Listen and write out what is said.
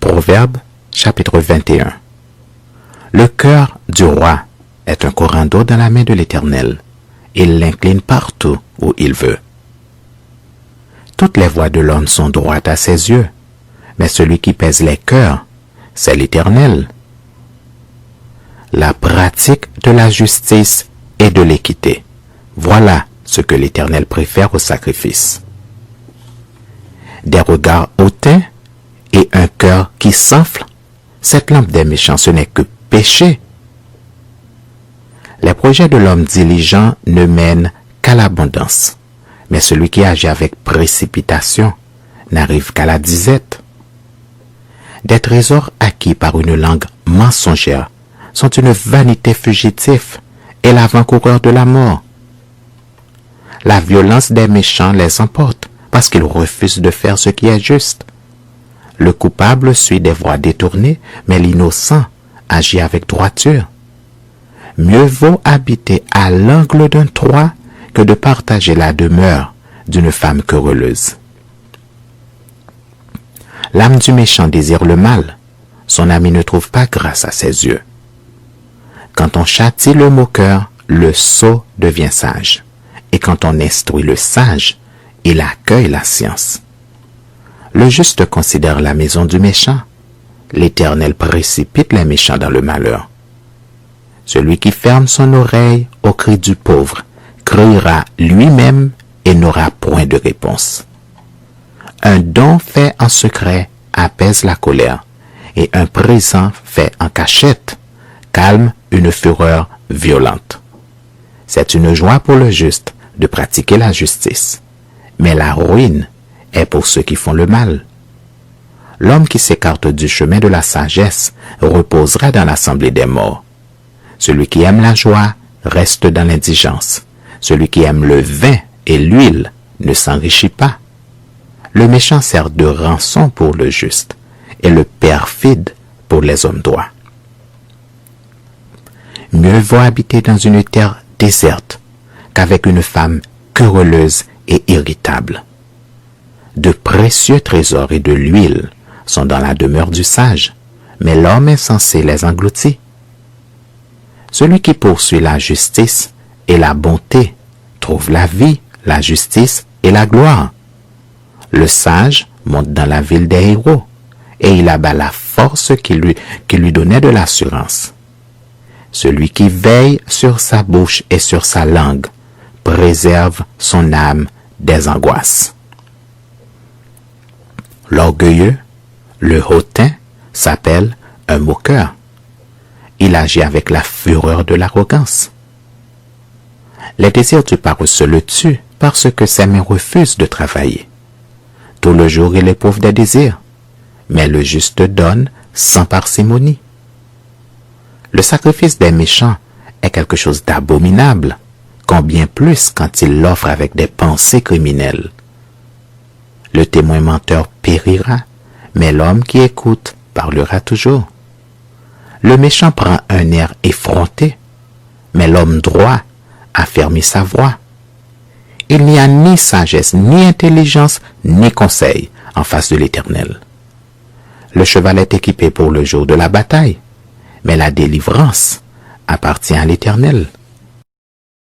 Proverbe, chapitre 21. Le cœur du roi est un courant d'eau dans la main de l'Éternel. Il l'incline partout où il veut. Toutes les voies de l'homme sont droites à ses yeux, mais celui qui pèse les cœurs, c'est l'Éternel. La pratique de la justice et de l'équité, voilà ce que l'Éternel préfère au sacrifice. Des regards hautains et un cœur qui s'enfle, cette lampe des méchants, ce n'est que péché. Les projets de l'homme diligent ne mènent qu'à l'abondance, mais celui qui agit avec précipitation n'arrive qu'à la disette. Des trésors acquis par une langue mensongère sont une vanité fugitive et l'avant-coureur de la mort. La violence des méchants les emporte parce qu'ils refusent de faire ce qui est juste. Le coupable suit des voies détournées, mais l'innocent agit avec droiture. Mieux vaut habiter à l'angle d'un toit que de partager la demeure d'une femme querelleuse. L'âme du méchant désire le mal, son ami ne trouve pas grâce à ses yeux. Quand on châtie le moqueur, le sot devient sage, et quand on instruit le sage, il accueille la science. Le juste considère la maison du méchant, l'Éternel précipite les méchants dans le malheur. Celui qui ferme son oreille au cri du pauvre criera lui-même et n'aura point de réponse. Un don fait en secret apaise la colère, et un présent fait en cachette calme une fureur violente. C'est une joie pour le juste de pratiquer la justice, mais la ruine est pour ceux qui font le mal. L'homme qui s'écarte du chemin de la sagesse reposera dans l'assemblée des morts. Celui qui aime la joie reste dans l'indigence. Celui qui aime le vin et l'huile ne s'enrichit pas. Le méchant sert de rançon pour le juste et le perfide pour les hommes droits. Mieux vaut habiter dans une terre déserte qu'avec une femme querelleuse et irritable. De précieux trésors et de l'huile sont dans la demeure du sage, mais l'homme insensé les engloutit. Celui qui poursuit la justice et la bonté trouve la vie, la justice et la gloire. Le sage monte dans la ville des héros, et il abat la force qui lui donnait de l'assurance. Celui qui veille sur sa bouche et sur sa langue préserve son âme des angoisses. L'orgueilleux, le hautain, s'appelle un moqueur. Il agit avec la fureur de l'arrogance. Les désirs du paresseux le tuent parce que ses mains refusent de travailler. Tout le jour il éprouve des désirs, mais le juste donne sans parcimonie. Le sacrifice des méchants est quelque chose d'abominable, combien plus quand il l'offre avec des pensées criminelles. Le témoin menteur périra, mais l'homme qui écoute parlera toujours. Le méchant prend un air effronté, mais l'homme droit affermit sa voix. Il n'y a ni sagesse, ni intelligence, ni conseil en face de l'Éternel. Le cheval est équipé pour le jour de la bataille, mais la délivrance appartient à l'Éternel.